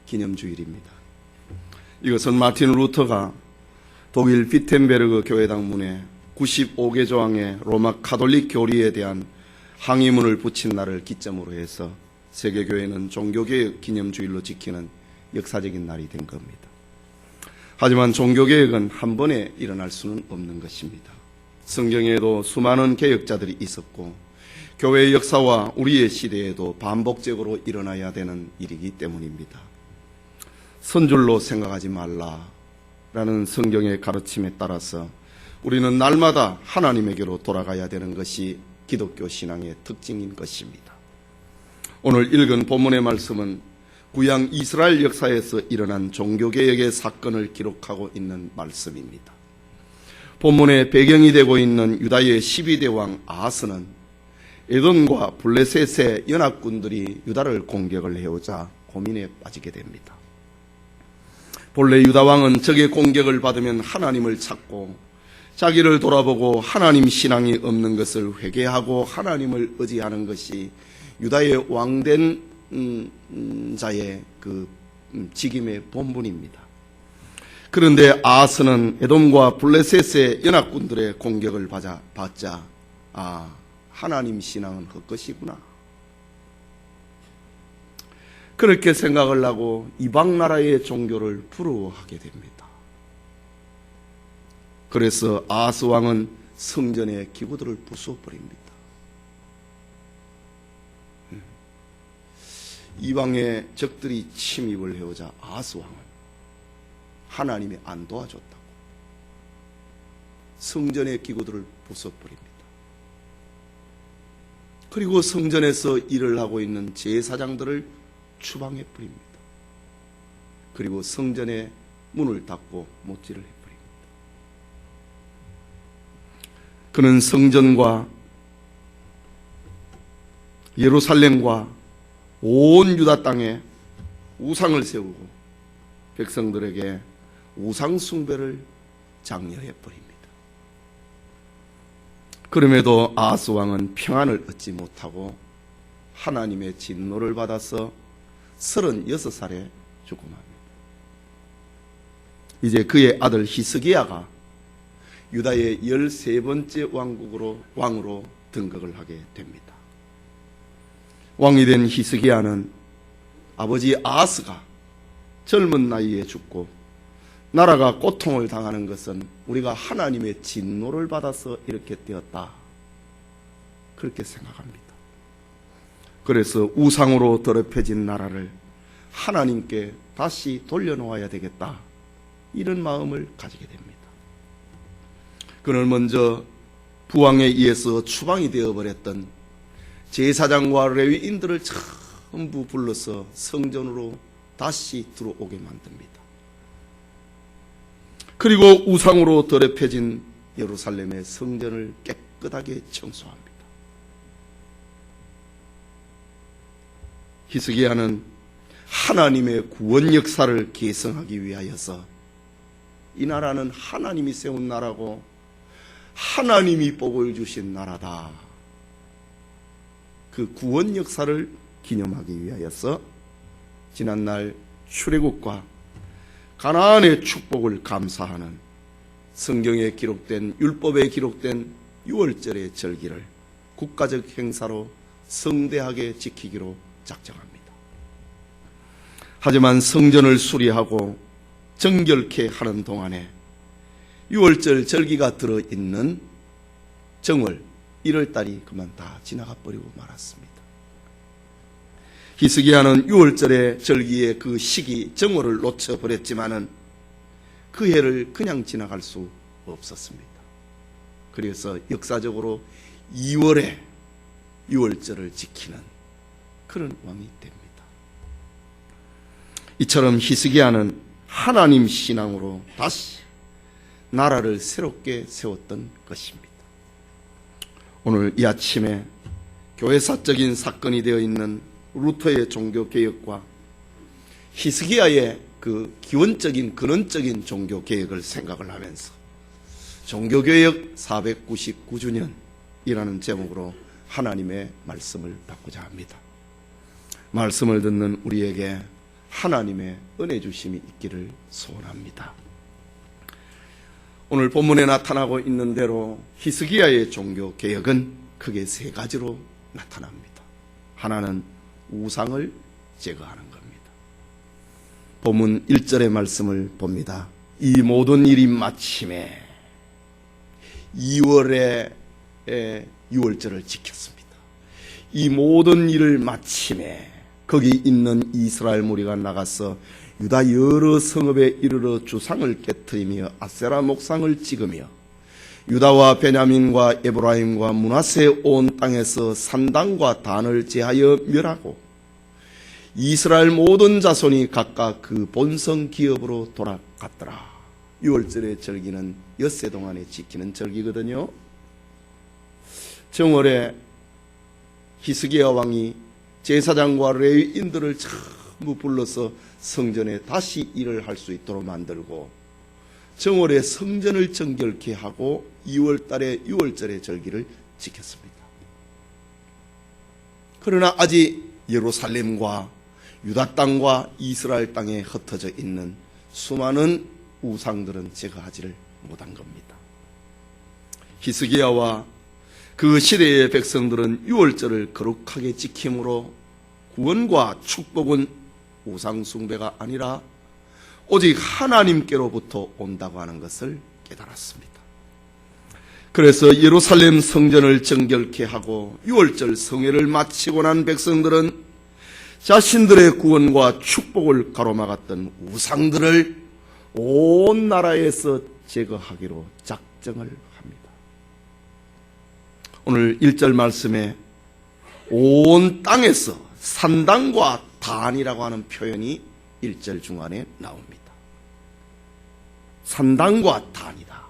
기념주일입니다. 이것은 마틴 루터가 독일 비텐베르그 교회 당문에 95개 조항의 로마 카톨릭 교리에 대한 항의문을 붙인 날을 기점으로 해서 세계교회는 종교개혁 기념주일로 지키는 역사적인 날이 된 겁니다. 하지만 종교개혁은 한 번에 일어날 수는 없는 것입니다. 성경에도 수많은 개혁자들이 있었고 교회의 역사와 우리의 시대에도 반복적으로 일어나야 되는 일이기 때문입니다. 선줄로 생각하지 말라라는 성경의 가르침에 따라서 우리는 날마다 하나님에게로 돌아가야 되는 것이 기독교 신앙의 특징인 것입니다. 오늘 읽은 본문의 말씀은 구약 이스라엘 역사에서 일어난 종교개혁의 사건을 기록하고 있는 말씀입니다. 본문의 배경이 되고 있는 유다의 12대 왕 아하스는 에돔과 블레셋의 연합군들이 유다를 공격을 해오자 고민에 빠지게 됩니다. 본래 유다 왕은 적의 공격을 받으면 하나님을 찾고 자기를 돌아보고 하나님 신앙이 없는 것을 회개하고 하나님을 의지하는 것이 유다의 왕된 자의 그 직임의 본분입니다. 그런데 아하스는 에돔과 블레셋의 연합군들의 공격을 받자 하나님 신앙은 헛것이구나, 그렇게 생각을 하고 이방 나라의 종교를 부러워하게 됩니다. 그래서 아하스 왕은 성전의 기구들을 부숴버립니다. 이방의 적들이 침입을 해오자 아하스 왕은 하나님이 안 도와줬다고 성전의 기구들을 부숴버립니다. 그리고 성전에서 일을 하고 있는 제사장들을 추방해버립니다. 그리고 성전의 문을 닫고 못질을 해버립니다. 그는 성전과 예루살렘과 온 유다 땅에 우상을 세우고 백성들에게 우상 숭배를 장려해버립니다. 그럼에도 아하스 왕은 평안을 얻지 못하고 하나님의 진노를 받아서 36살에 죽음합니다. 이제 그의 아들 히스기야가 유다의 13번째 왕으로 등극을 하게 됩니다. 왕이 된 히스기야는 아버지 아하스가 젊은 나이에 죽고 나라가 고통을 당하는 것은 우리가 하나님의 진노를 받아서 이렇게 되었다, 그렇게 생각합니다. 그래서 우상으로 더럽혀진 나라를 하나님께 다시 돌려놓아야 되겠다, 이런 마음을 가지게 됩니다. 그는 먼저 부왕에 의해서 추방이 되어버렸던 제사장과 레위인들을 전부 불러서 성전으로 다시 들어오게 만듭니다. 그리고 우상으로 더럽혀진 예루살렘의 성전을 깨끗하게 청소합니다. 히스기야는 하나님의 구원 역사를 계승하기 위하여서 이 나라는 하나님이 세운 나라고 하나님이 복을 주신 나라다, 그 구원 역사를 기념하기 위하여서 지난날 출애굽과 가나안의 축복을 감사하는 성경에 기록된 율법에 기록된 6월절의 절기를 국가적 행사로 성대하게 지키기로 작정합니다. 하지만 성전을 수리하고 정결케 하는 동안에 6월절 절기가 들어있는 정월 1월달이 그만 다 지나가 버리고 말았습니다. 히스기야는 6월절의 절기의 그 시기 정월을 놓쳐버렸지만은 그 해를 그냥 지나갈 수 없었습니다. 그래서 역사적으로 2월에 6월절을 지키는 그런 왕이 됩니다. 이처럼 히스기야는 하나님 신앙으로 다시 나라를 새롭게 세웠던 것입니다. 오늘 이 아침에 교회사적인 사건이 되어 있는 루터의 종교개혁과 히스기야의 그 기원적인 근원적인 종교개혁을 생각을 하면서 종교개혁 499주년이라는 제목으로 하나님의 말씀을 받고자 합니다. 말씀을 듣는 우리에게 하나님의 은혜 주심이 있기를 소원합니다. 오늘 본문에 나타나고 있는 대로 히스기야의 종교 개혁은 크게 세 가지로 나타납니다. 하나는 우상을 제거하는 겁니다. 본문 1절의 말씀을 봅니다. 이 모든 일이 마침에 2월에 6월절을 지켰습니다. 이 모든 일을 마침에 거기 있는 이스라엘 무리가 나가서 유다 여러 성읍에 이르러 주상을 깨트리며 아세라 목상을 찍으며 유다와 베냐민과 에브라임과 므낫세 온 땅에서 산당과 단을 제하여 멸하고 이스라엘 모든 자손이 각각 그 본성 기업으로 돌아갔더라. 6월절의 절기는 엿새 동안에 지키는 절기거든요. 정월에 히스기야 왕이 제사장과 레위인들을 전부 불러서 성전에 다시 일을 할 수 있도록 만들고 정월에 성전을 정결케 하고 2월 달에 6월절의 절기를 지켰습니다. 그러나 아직 예루살렘과 유다 땅과 이스라엘 땅에 흩어져 있는 수많은 우상들은 제거하지를 못한 겁니다. 히스기야와 그 시대의 백성들은 6월절을 거룩하게 지킴으로 구원과 축복은 우상 숭배가 아니라 오직 하나님께로부터 온다고 하는 것을 깨달았습니다. 그래서 예루살렘 성전을 정결케 하고 6월절 성회를 마치고 난 백성들은 자신들의 구원과 축복을 가로막았던 우상들을 온 나라에서 제거하기로 작정을 합니다. 오늘 1절 말씀에 온 땅에서 산당과 단이라고 하는 표현이 1절 중간에 나옵니다. 산당과 단이다.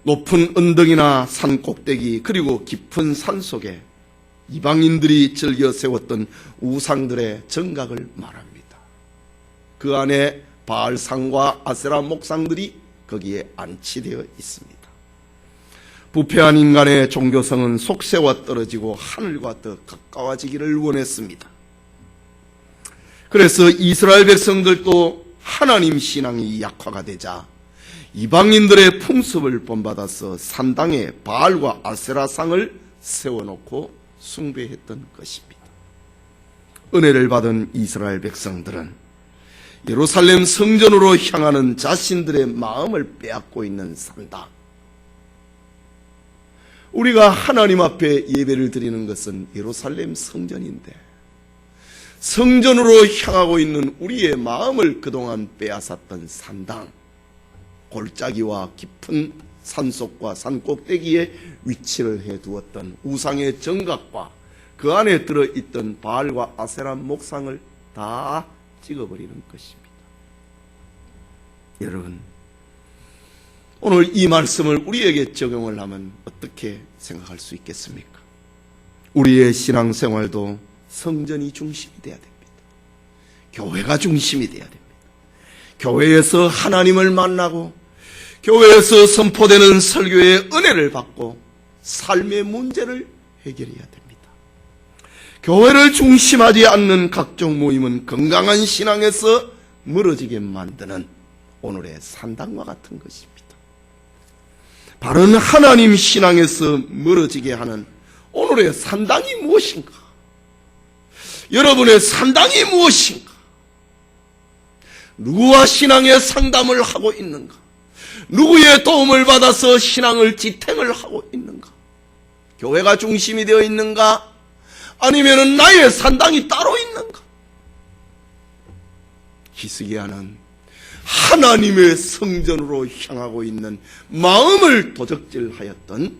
높은 언덕이나 산 꼭대기 그리고 깊은 산 속에 이방인들이 즐겨 세웠던 우상들의 정각을 말합니다. 그 안에 바알상과 아세라 목상들이 거기에 안치되어 있습니다. 부패한 인간의 종교성은 속세와 떨어지고 하늘과 더 가까워지기를 원했습니다. 그래서 이스라엘 백성들도 하나님 신앙이 약화가 되자 이방인들의 풍습을 본받아서 산당에 바알과 아세라상을 세워놓고 숭배했던 것입니다. 은혜를 받은 이스라엘 백성들은 예루살렘 성전으로 향하는 자신들의 마음을 빼앗고 있는 산당, 우리가 하나님 앞에 예배를 드리는 것은 예루살렘 성전인데 성전으로 향하고 있는 우리의 마음을 그동안 빼앗았던 산당, 골짜기와 깊은 산속과 산꼭대기에 위치를 해두었던 우상의 정각과 그 안에 들어있던 바알과 아세라 목상을 다 찍어버리는 것입니다. 여러분, 오늘 이 말씀을 우리에게 적용을 하면 어떻게 생각할 수 있겠습니까? 우리의 신앙생활도 성전이 중심이 되어야 됩니다. 교회가 중심이 되어야 됩니다. 교회에서 하나님을 만나고 교회에서 선포되는 설교의 은혜를 받고 삶의 문제를 해결해야 됩니다. 교회를 중심하지 않는 각종 모임은 건강한 신앙에서 멀어지게 만드는 오늘의 산당과 같은 것입니다. 바른 하나님 신앙에서 멀어지게 하는 오늘의 산당이 무엇인가? 여러분의 산당이 무엇인가? 누구와 신앙의 상담을 하고 있는가? 누구의 도움을 받아서 신앙을 지탱을 하고 있는가? 교회가 중심이 되어 있는가? 아니면 나의 산당이 따로 있는가? 히스기야는 하나님의 성전으로 향하고 있는 마음을 도적질하였던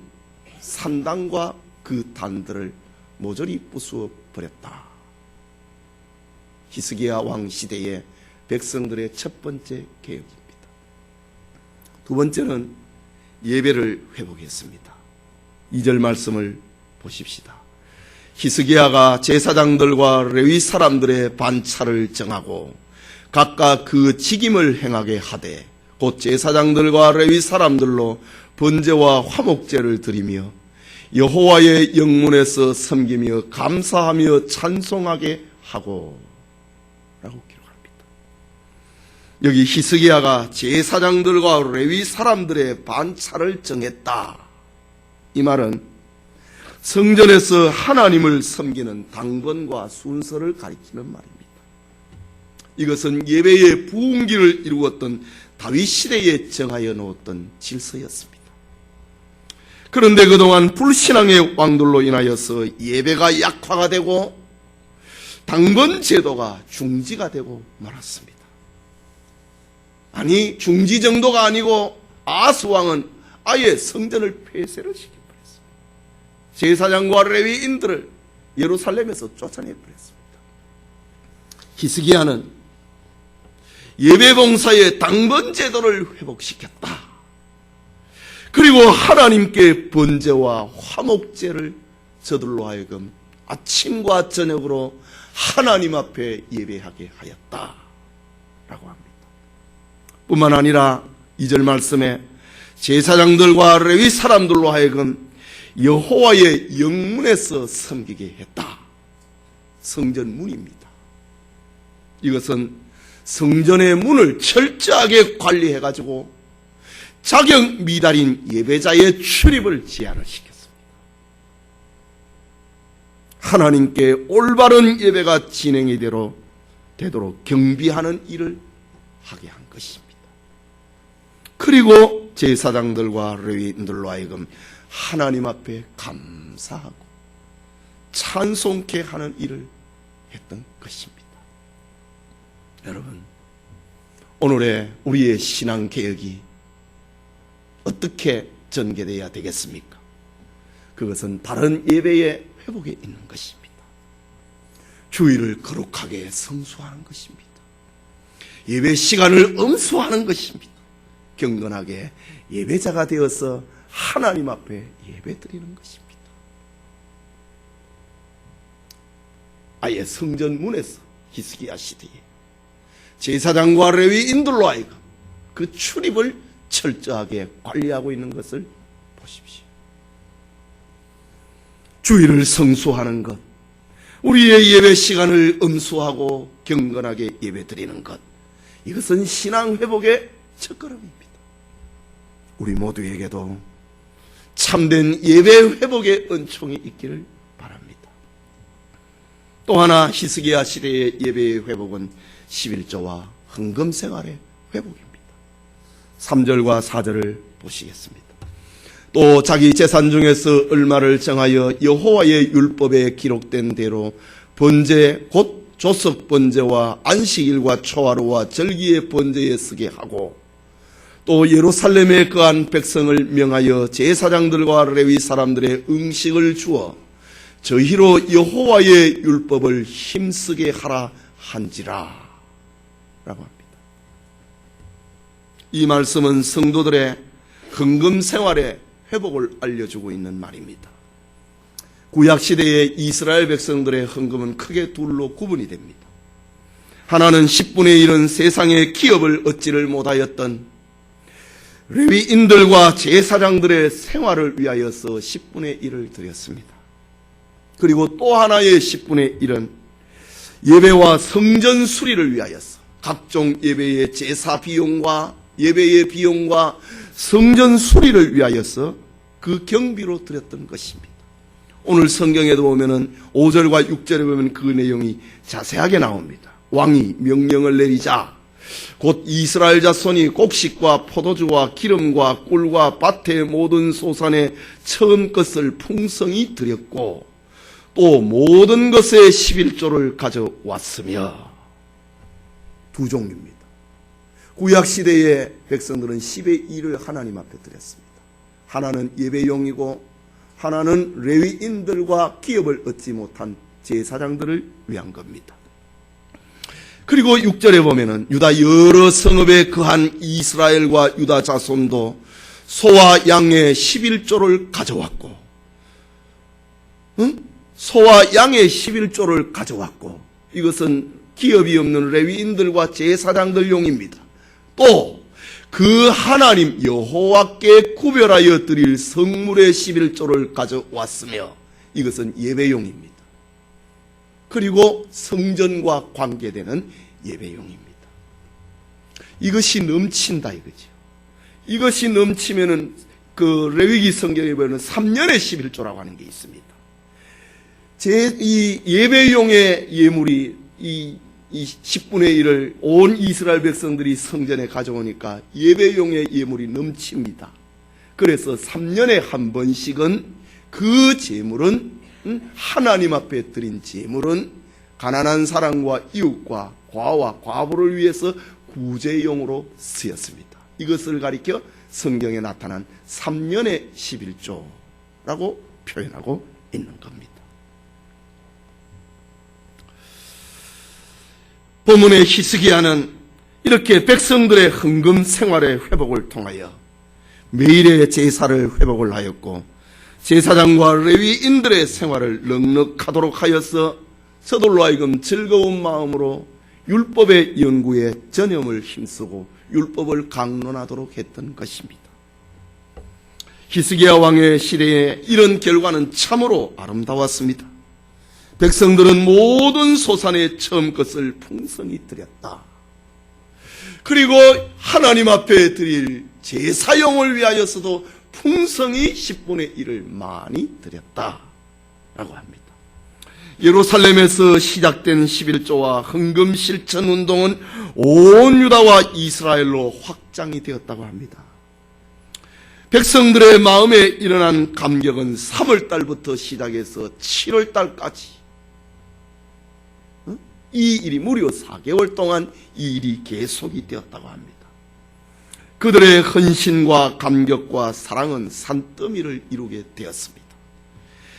산당과 그 단들을 모조리 부수어 버렸다. 히스기야 왕 시대의 백성들의 첫 번째 개혁입니다. 두 번째는 예배를 회복했습니다. 2절 말씀을 보십시다. 히스기야가 제사장들과 레위 사람들의 반차를 정하고 각각 그 직임을 행하게 하되 곧 제사장들과 레위 사람들로 번제와 화목제를 드리며 여호와의 영문에서 섬기며 감사하며 찬송하게 하고 기록합니다. 여기 히스기야가 제사장들과 레위 사람들의 반차를 정했다. 이 말은 성전에서 하나님을 섬기는 당번과 순서를 가리키는 말입니다. 이것은 예배의 부흥기를 이루었던 다윗 시대에 정하여 놓았던 질서였습니다. 그런데 그동안 불신앙의 왕들로 인하여서 예배가 약화가 되고 당번 제도가 중지가 되고 말았습니다. 아니, 중지 정도가 아니고 아하스 왕은 아예 성전을 폐쇄를 시켜버렸습니다. 제사장과 레위인들을 예루살렘에서 쫓아내버렸습니다. 히스기야는 예배봉사의 당번 제도를 회복시켰다. 그리고 하나님께 번제와 화목제를 저들로 하여금 아침과 저녁으로 하나님 앞에 예배하게 하였다 라고 합니다. 뿐만 아니라 2절 말씀에 제사장들과 레위 사람들로 하여금 여호와의 영문에서 섬기게 했다. 성전 문입니다. 이것은 성전의 문을 철저하게 관리해가지고 자격 미달인 예배자의 출입을 제한을 시켰습니다. 하나님께 올바른 예배가 진행이 되도록 경비하는 일을 하게 한 것입니다. 그리고 제사장들과 레위인들로 하여금 하나님 앞에 감사하고 찬송케 하는 일을 했던 것입니다. 여러분, 오늘의 우리의 신앙 개혁이 어떻게 전개되어야 되겠습니까? 그것은 바른 예배의 회복에 있는 것입니다. 주일을 거룩하게 성수하는 것입니다. 예배 시간을 엄수하는 것입니다. 경건하게 예배자가 되어서 하나님 앞에 예배드리는 것입니다. 아예 성전 문에서 히스기야 시대에 제사장과 레위인들로 하여금 그 출입을 철저하게 관리하고 있는 것을 보십시오. 주일을 성수하는 것, 우리의 예배 시간을 엄수하고 경건하게 예배드리는 것, 이것은 신앙 회복의 첫걸음입니다. 우리 모두에게도 참된 예배 회복의 은총이 있기를 바랍니다. 또 하나 히스기야 시대의 예배의 회복은 11조와 헌금 생활의 회복입니다. 3절과 4절을 보시겠습니다. 또 자기 재산 중에서 얼마를 정하여 여호와의 율법에 기록된 대로 번제 곧 조석 번제와 안식일과 초하루와 절기의 번제에 쓰게 하고, 또 예루살렘에 거한 백성을 명하여 제사장들과 레위 사람들의 음식을 주어 저희로 여호와의 율법을 힘쓰게 하라 한지라 라고 합니다. 이 말씀은 성도들의 헌금 생활의 회복을 알려주고 있는 말입니다. 구약시대의 이스라엘 백성들의 헌금은 크게 둘로 구분이 됩니다. 하나는 10분의 1은 세상의 기업을 얻지를 못하였던 레위인들과 제사장들의 생활을 위하여서 10분의 1을 드렸습니다. 그리고 또 하나의 10분의 1은 예배와 성전 수리를 위하여서 각종 예배의 제사 비용과 예배의 비용과 성전 수리를 위하여서 그 경비로 드렸던 것입니다. 오늘 성경에도 보면은 5절과 6절에 보면 그 내용이 자세하게 나옵니다. 왕이 명령을 내리자 곧 이스라엘 자손이 곡식과 포도주와 기름과 꿀과 밭의 모든 소산의 처음 것을 풍성히 드렸고 또 모든 것의 11조를 가져왔으며. 두 종류입니다. 구약시대의 백성들은 10의 1을 하나님 앞에 드렸습니다. 하나는 예배용이고 하나는 레위인들과 기업을 얻지 못한 제사장들을 위한 겁니다. 그리고 6절에 보면은 유다 여러 성읍에 거한 이스라엘과 유다 자손도 소와 양의 11조를 가져왔고, 소와 양의 11조를 가져왔고, 이것은 기업이 없는 레위인들과 제사장들 용입니다. 또 그 하나님 여호와께 구별하여 드릴 성물의 11조를 가져왔으며, 이것은 예배용입니다. 그리고 성전과 관계되는 예배용입니다. 이것이 넘친다 이거죠. 이것이 넘치면은 그 레위기 성경에 보면 3년의 11조라고 하는 게 있습니다. 이 예배용의 예물이 이 10분의 1을 온 이스라엘 백성들이 성전에 가져오니까 예배용의 예물이 넘칩니다. 그래서 3년에 한 번씩은 그 제물은 하나님 앞에 드린 제물은 가난한 사람과 이웃과 과와 과부를 위해서 구제용으로 쓰였습니다. 이것을 가리켜 성경에 나타난 3년의 11조라고 표현하고 있는 겁니다. 본문의 히스기야는 이렇게 백성들의 헌금 생활의 회복을 통하여 매일의 제사를 회복을 하였고 제사장과 레위인들의 생활을 넉넉하도록 하여서 저들로 하여금 즐거운 마음으로 율법의 연구에 전념을 힘쓰고 율법을 강론하도록 했던 것입니다. 히스기야 왕의 시대에 이런 결과는 참으로 아름다웠습니다. 백성들은 모든 소산의 처음 것을 풍성히 드렸다. 그리고 하나님 앞에 드릴 제사용을 위하여서도 풍성히 10분의 1을 많이 드렸다라고 합니다. 예루살렘에서 시작된 11조와 헌금 실천 운동은 온 유다와 이스라엘로 확장이 되었다고 합니다. 백성들의 마음에 일어난 감격은 3월달부터 시작해서 7월달까지 이 일이 무려 4개월 동안 이 일이 계속이 되었다고 합니다. 그들의 헌신과 감격과 사랑은 산더미를 이루게 되었습니다.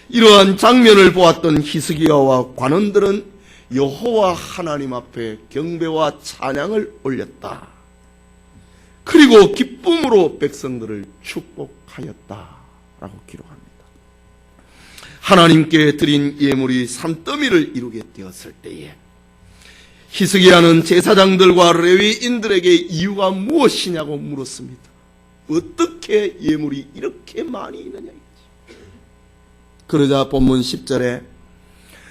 이러한 장면을 보았던 히스기야와 관원들은 여호와 하나님 앞에 경배와 찬양을 올렸다. 그리고 기쁨으로 백성들을 축복하였다라고 기록합니다. 하나님께 드린 예물이 산더미를 이루게 되었을 때에 히스기야는 제사장들과 레위인들에게 이유가 무엇이냐고 물었습니다. 어떻게 예물이 이렇게 많이 있느냐. 그러자 본문 10절에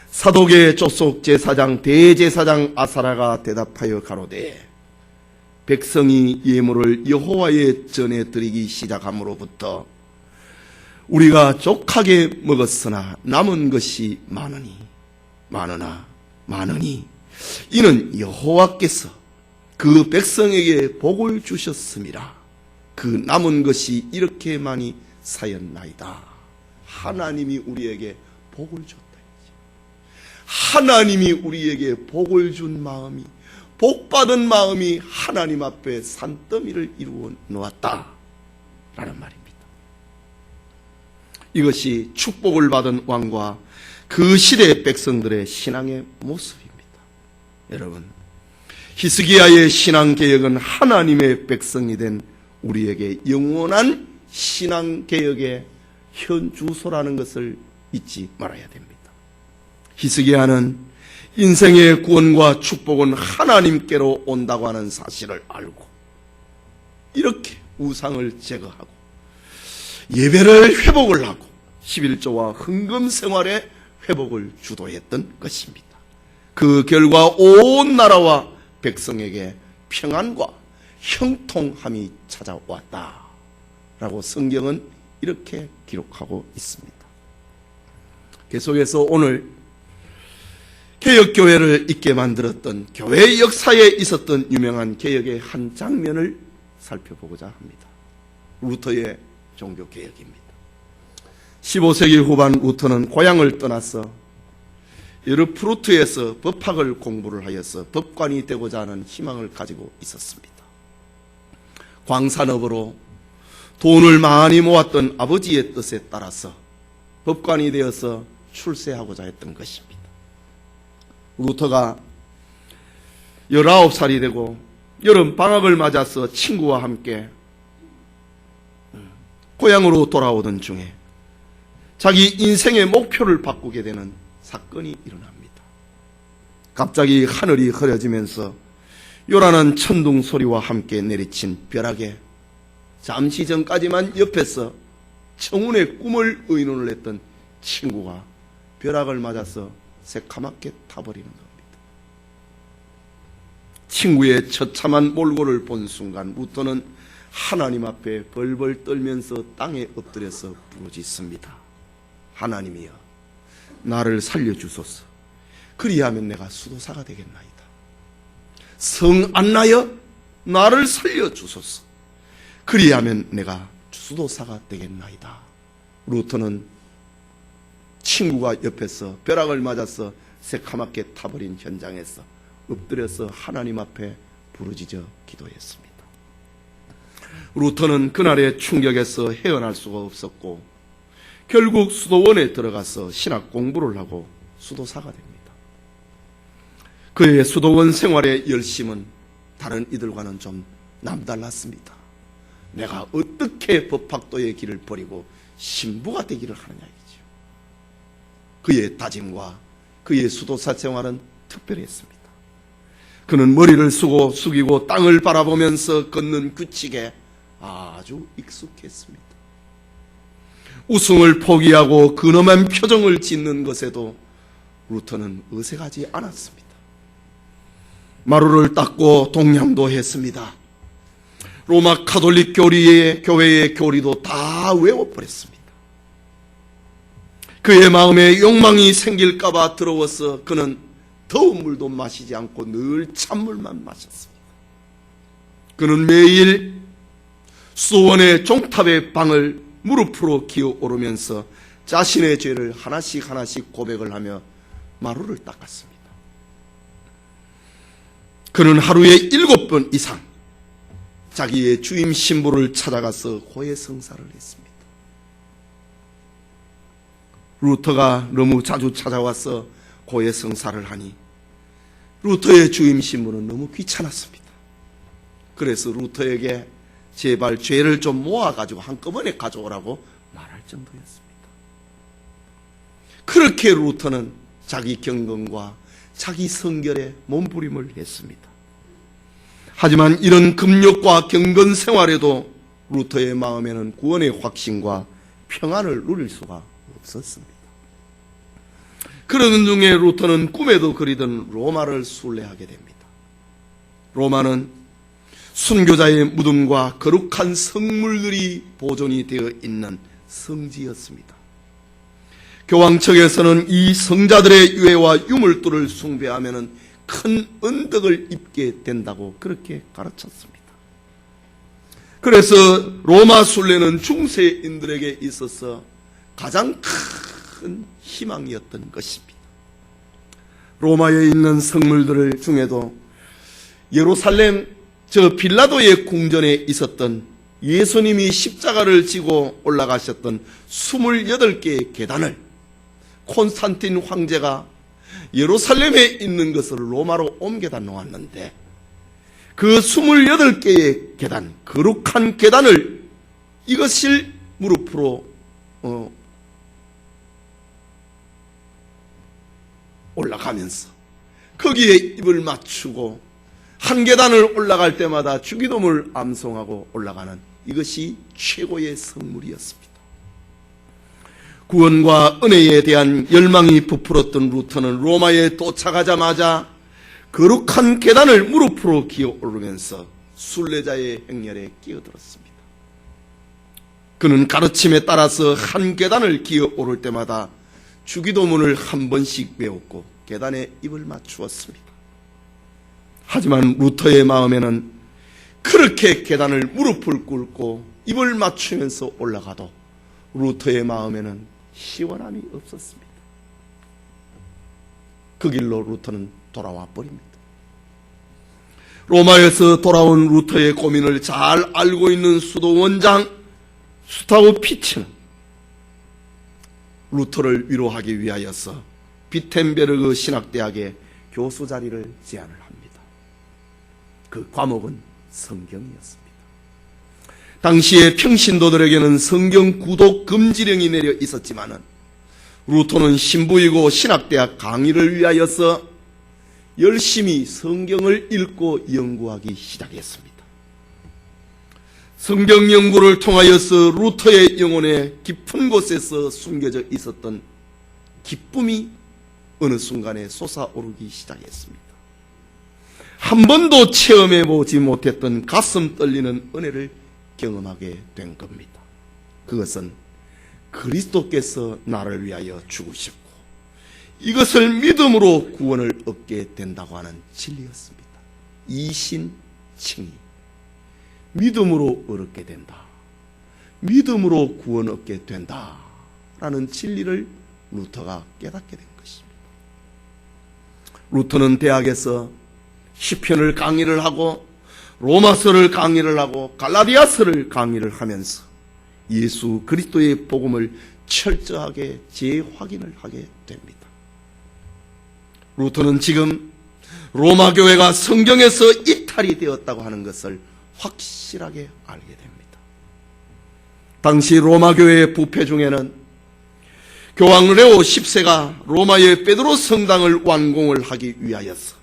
사독의 족속 제사장 대제사장 아사라가 대답하여 가로되 백성이 예물을 여호와의 전에 드리기 시작함으로부터 우리가 족하게 먹었으나 남은 것이 많으나 이는 여호와께서 그 백성에게 복을 주셨음이라. 그 남은 것이 이렇게 많이 쌓였나이다. 하나님이 우리에게 복을 줬다. 하나님이 우리에게 복을 준 마음이, 복받은 마음이 하나님 앞에 산더미를 이루어 놓았다 라는 말입니다. 이것이 축복을 받은 왕과 그 시대의 백성들의 신앙의 모습입니다. 여러분, 히스기야의 신앙개혁은 하나님의 백성이 된 우리에게 영원한 신앙개혁의 현주소라는 것을 잊지 말아야 됩니다. 히스기야는 인생의 구원과 축복은 하나님께로 온다고 하는 사실을 알고 이렇게 우상을 제거하고 예배를 회복을 하고 11조와 헌금 생활의 회복을 주도했던 것입니다. 그 결과 온 나라와 백성에게 평안과 형통함이 찾아왔다라고 성경은 이렇게 기록하고 있습니다. 계속해서 오늘 개혁교회를 있게 만들었던 교회 역사에 있었던 유명한 개혁의 한 장면을 살펴보고자 합니다. 루터의 종교개혁입니다. 15세기 후반 루터는 고향을 떠나서 에르푸르트에서 법학을 공부를 하여서 법관이 되고자 하는 희망을 가지고 있었습니다. 광산업으로 돈을 많이 모았던 아버지의 뜻에 따라서 법관이 되어서 출세하고자 했던 것입니다. 루터가 19살이 되고 여름 방학을 맞아서 친구와 함께 고향으로 돌아오던 중에 자기 인생의 목표를 바꾸게 되는 사건이 일어납니다. 갑자기 하늘이 흐려지면서 요란한 천둥 소리와 함께 내리친 벼락에 잠시 전까지만 옆에서 청운의 꿈을 의논을 했던 친구가 벼락을 맞아서 새카맣게 타버리는 겁니다. 친구의 처참한 몰골을 본 순간 루터는 하나님 앞에 벌벌 떨면서 땅에 엎드려서 부르짖습니다. 하나님이여, 나를 살려주소서. 그리하면 내가 수도사가 되겠나이다. 성 안나여, 나를 살려주소서. 그리하면 내가 수도사가 되겠나이다. 루터는 친구가 옆에서 벼락을 맞아서 새카맣게 타버린 현장에서 엎드려서 하나님 앞에 부르짖어 기도했습니다. 루터는 그날의 충격에서 헤어날 수가 없었고 결국 수도원에 들어가서 신학 공부를 하고 수도사가 됩니다. 그의 수도원 생활의 열심은 다른 이들과는 좀 남달랐습니다. 내가 어떻게 법학도의 길을 버리고 신부가 되기를 하느냐이지요. 그의 다짐과 그의 수도사 생활은 특별했습니다. 그는 머리를 숙이고 땅을 바라보면서 걷는 규칙에 아주 익숙했습니다. 우승을 포기하고 근엄한 표정을 짓는 것에도 루터는 어색하지 않았습니다. 마루를 닦고 동냥도 했습니다. 로마 가톨릭 교회의 교리도 다 외워버렸습니다. 그의 마음에 욕망이 생길까봐 더러워서 그는 더운 물도 마시지 않고 늘 찬물만 마셨습니다. 그는 매일 수도원의 종탑의 방을 무릎으로 기어오르면서 자신의 죄를 하나씩 하나씩 고백을 하며 마루를 닦았습니다. 그는 하루에 7번 이상 자기의 주임 신부를 찾아가서 호해성사를 했습니다. 루터가 너무 자주 찾아와서 호해성사를 하니 루터의 주임 신부는 너무 귀찮았습니다. 그래서 루터에게 제발 죄를 좀 모아가지고 한꺼번에 가져오라고 말할 정도였습니다. 그렇게 루터는 자기 경건과 자기 성결에 몸부림을 했습니다. 하지만 이런 금욕과 경건 생활에도 루터의 마음에는 구원의 확신과 평안을 누릴 수가 없었습니다. 그러는 중에 루터는 꿈에도 그리던 로마를 순례하게 됩니다. 로마는 순교자의 무덤과 거룩한 성물들이 보존이 되어 있는 성지였습니다. 교황 측에서는 이 성자들의 유해와 유물들을 숭배하면 큰 언덕을 입게 된다고 그렇게 가르쳤습니다. 그래서 로마 순례는 중세인들에게 있어서 가장 큰 희망이었던 것입니다. 로마에 있는 성물들 중에도 예루살렘 빌라도의 궁전에 있었던 예수님이 십자가를 지고 올라가셨던 28개의 계단을 콘스탄틴 황제가 예루살렘에 있는 것을 로마로 옮겨다 놓았는데 그 28개의 계단, 거룩한 계단을 이것을 무릎으로 올라가면서 거기에 입을 맞추고 한 계단을 올라갈 때마다 주기도문을 암송하고 올라가는 이것이 최고의 성물이었습니다. 구원과 은혜에 대한 열망이 부풀었던 루터는 로마에 도착하자마자 거룩한 계단을 무릎으로 기어 오르면서 순례자의 행렬에 끼어들었습니다. 그는 가르침에 따라서 한 계단을 기어 오를 때마다 주기도문을 한 번씩 외웠고 계단에 입을 맞추었습니다. 하지만 루터의 마음에는 그렇게 계단을 무릎을 꿇고 입을 맞추면서 올라가도 루터의 마음에는 시원함이 없었습니다. 그 길로 루터는 돌아와 버립니다. 로마에서 돌아온 루터의 고민을 잘 알고 있는 수도 원장 수타우 피츠는 루터를 위로하기 위하여서 비텐베르그 신학대학의 교수 자리를 제안을 합니다. 그 과목은 성경이었습니다. 당시에 평신도들에게는 성경 구독 금지령이 내려 있었지만은 루터는 신부이고 신학대학 강의를 위하여서 열심히 성경을 읽고 연구하기 시작했습니다. 성경 연구를 통하여서 루터의 영혼의 깊은 곳에서 숨겨져 있었던 기쁨이 어느 순간에 솟아오르기 시작했습니다. 한 번도 체험해보지 못했던 가슴 떨리는 은혜를 경험하게 된 겁니다. 그것은 그리스도께서 나를 위하여 죽으셨고 이것을 믿음으로 구원을 얻게 된다고 하는 진리였습니다. 이신칭의, 믿음으로 얻게 된다, 믿음으로 구원 얻게 된다라는 진리를 루터가 깨닫게 된 것입니다. 루터는 대학에서 시편을 강의를 하고 로마서를 강의를 하고 갈라디아서를 강의를 하면서 예수 그리스도의 복음을 철저하게 재확인을 하게 됩니다. 루터는 지금 로마 교회가 성경에서 이탈이 되었다고 하는 것을 확실하게 알게 됩니다. 당시 로마 교회의 부패 중에는 교황 레오 10세가 로마의 베드로 성당을 완공을 하기 위하여서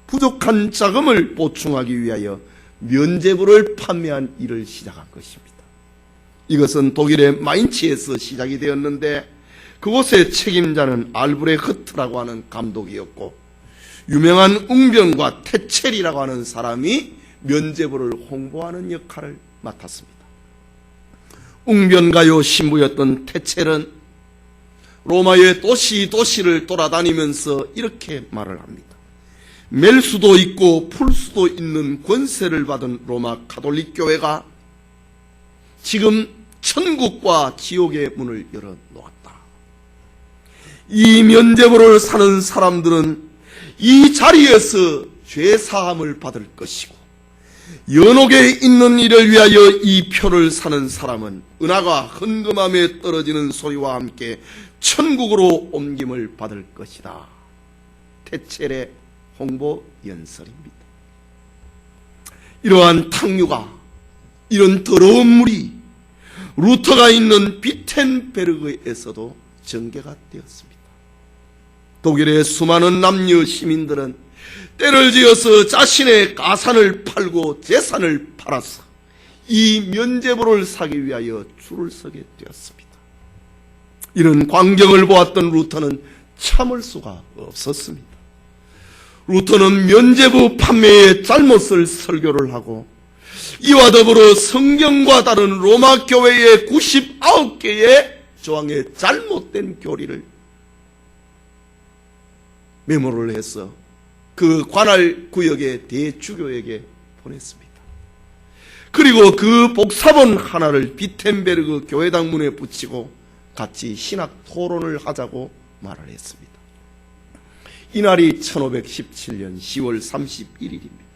부족한 자금을 보충하기 위하여 면죄부를 판매한 일을 시작한 것입니다. 이것은 독일의 마인츠에서 시작이 되었는데 그곳의 책임자는 알브레흐트라고 하는 감독이었고 유명한 웅변과 테첼이라고 하는 사람이 면죄부를 홍보하는 역할을 맡았습니다. 웅변가요 신부였던 테첼은 로마의 도시를 돌아다니면서 이렇게 말을 합니다. 맬 수도 있고 풀 수도 있는 권세를 받은 로마 가톨릭 교회가 지금 천국과 지옥의 문을 열어놓았다. 이 면죄부를 사는 사람들은 이 자리에서 죄사함을 받을 것이고 연옥에 있는 이를 위하여 이 표를 사는 사람은 은하가 헌금함에 떨어지는 소리와 함께 천국으로 옮김을 받을 것이다. 테첼의 홍보 연설입니다. 이러한 탕류가, 이런 더러운 물이 루터가 있는 비텐베르그에서도 전개가 되었습니다. 독일의 수많은 남녀 시민들은 때를 지어서 자신의 가산을 팔고 재산을 팔아서 이 면죄부를 사기 위하여 줄을 서게 되었습니다. 이런 광경을 보았던 루터는 참을 수가 없었습니다. 루터는 면죄부 판매의 잘못을 설교를 하고 이와 더불어 성경과 다른 로마 교회의 99개의 조항의 잘못된 교리를 메모를 해서 그 관할 구역의 대주교에게 보냈습니다. 그리고 그 복사본 하나를 비텐베르그 교회당 문에 붙이고 같이 신학 토론을 하자고 말을 했습니다. 이날이 1517년 10월 31일입니다.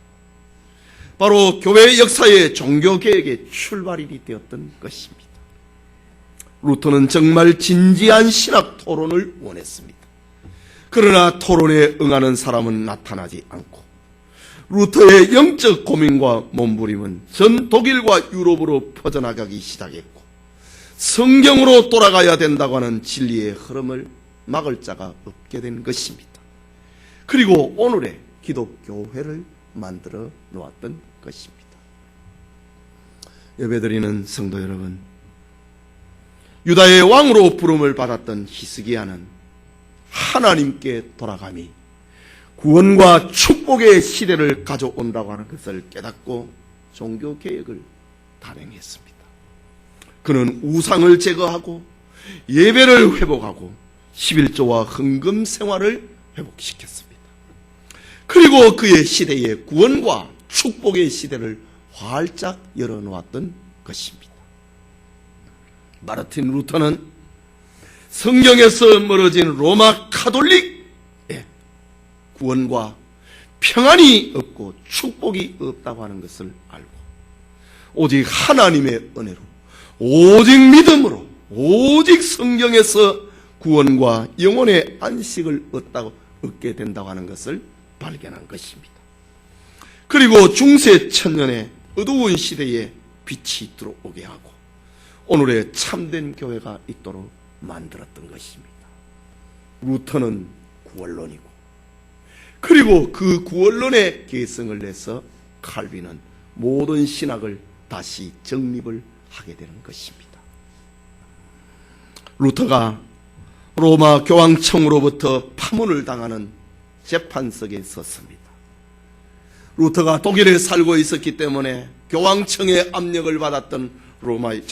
바로 교회 역사의 종교개혁의 출발일이 되었던 것입니다. 루터는 정말 진지한 신학 토론을 원했습니다. 그러나 토론에 응하는 사람은 나타나지 않고 루터의 영적 고민과 몸부림은 전 독일과 유럽으로 퍼져나가기 시작했고 성경으로 돌아가야 된다고 하는 진리의 흐름을 막을 자가 없게 된 것입니다. 그리고 오늘의 기독교회를 만들어 놓았던 것입니다. 예배드리는 성도 여러분, 유다의 왕으로 부름을 받았던 히스기야는 하나님께 돌아감이 구원과 축복의 시대를 가져온다고 하는 것을 깨닫고 종교개혁을 단행했습니다. 그는 우상을 제거하고 예배를 회복하고 11조와 헌금 생활을 회복시켰습니다. 그리고 그의 시대에 구원과 축복의 시대를 활짝 열어놓았던 것입니다. 마르틴 루터는 성경에서 멀어진 로마 가톨릭의 구원과 평안이 없고 축복이 없다고 하는 것을 알고 오직 하나님의 은혜로, 오직 믿음으로, 오직 성경에서 구원과 영혼의 안식을 얻게 된다고 하는 것을 발견한 것입니다. 그리고 중세 천년의 어두운 시대에 빛이 들어오게 하고 오늘의 참된 교회가 있도록 만들었던 것입니다. 루터는 구원론이고 그리고 그 구원론의 개성을 내서 칼빈은 모든 신학을 다시 정립을 하게 되는 것입니다. 루터가 로마 교황청으로부터 파문을 당하는 재판석에 섰습니다. 루터가 독일에 살고 있었기 때문에 교황청의 압력을 받았던 로마의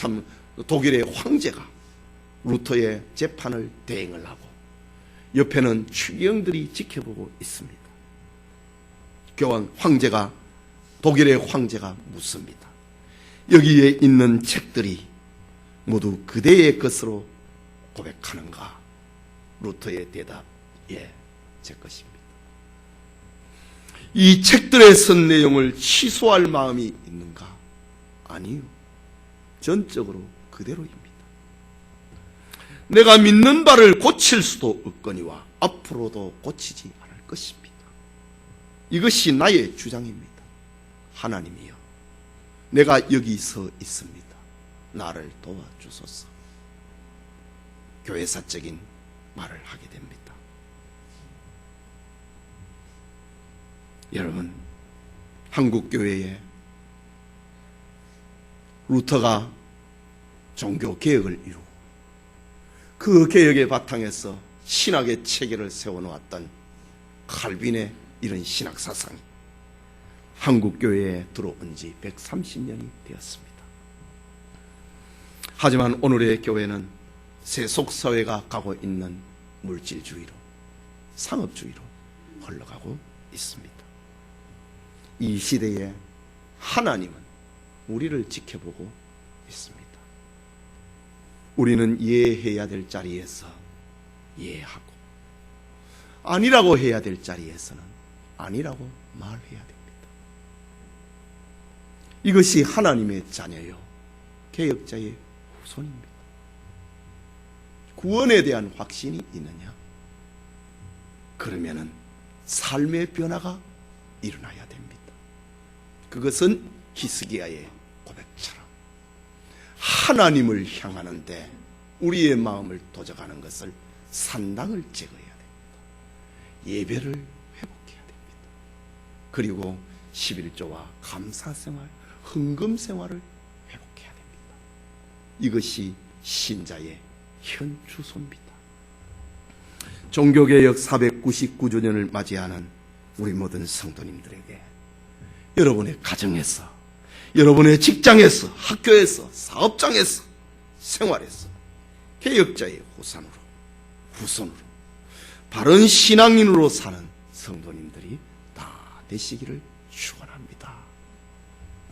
독일의 황제가 루터의 재판을 대행을 하고 옆에는 추기경들이 지켜보고 있습니다. 독일의 황제가 묻습니다. 여기에 있는 책들이 모두 그대의 것으로 고백하는가? 루터의 대답, 예, 제 것입니다. 이 책들에 쓴 내용을 취소할 마음이 있는가? 아니요. 전적으로 그대로입니다. 내가 믿는 바를 고칠 수도 없거니와 앞으로도 고치지 않을 것입니다. 이것이 나의 주장입니다. 하나님이여, 내가 여기 서 있습니다. 나를 도와주소서. 교회사적인 말을 하게 됩니다. 여러분, 한국교회에 루터가 종교개혁을 이루고 그 개혁의 바탕에서 신학의 체계를 세워놓았던 칼빈의 이런 신학사상이 한국교회에 들어온 지 130년이 되었습니다. 하지만 오늘의 교회는 세속사회가 가고 있는 물질주의로, 상업주의로 흘러가고 있습니다. 이 시대에 하나님은 우리를 지켜보고 있습니다. 우리는 이해해야 될 자리에서 이해하고 아니라고 해야 될 자리에서는 아니라고 말해야 됩니다. 이것이 하나님의 자녀요, 개혁자의 후손입니다. 구원에 대한 확신이 있느냐? 그러면은 삶의 변화가 일어나야 됩니다. 그것은 히스기야의 고백처럼 하나님을 향하는데 우리의 마음을 도적하는 것을 산당을 제거해야 됩니다. 예배를 회복해야 됩니다. 그리고 11조와 감사생활, 헌금생활을 회복해야 됩니다. 이것이 신자의 현 주소입니다. 종교개혁 499주년을 맞이하는 우리 모든 성도님들에게 여러분의 가정에서, 여러분의 직장에서, 학교에서, 사업장에서, 생활에서 개혁자의 후손으로 바른 신앙인으로 사는 성도님들이 다 되시기를 축원합니다.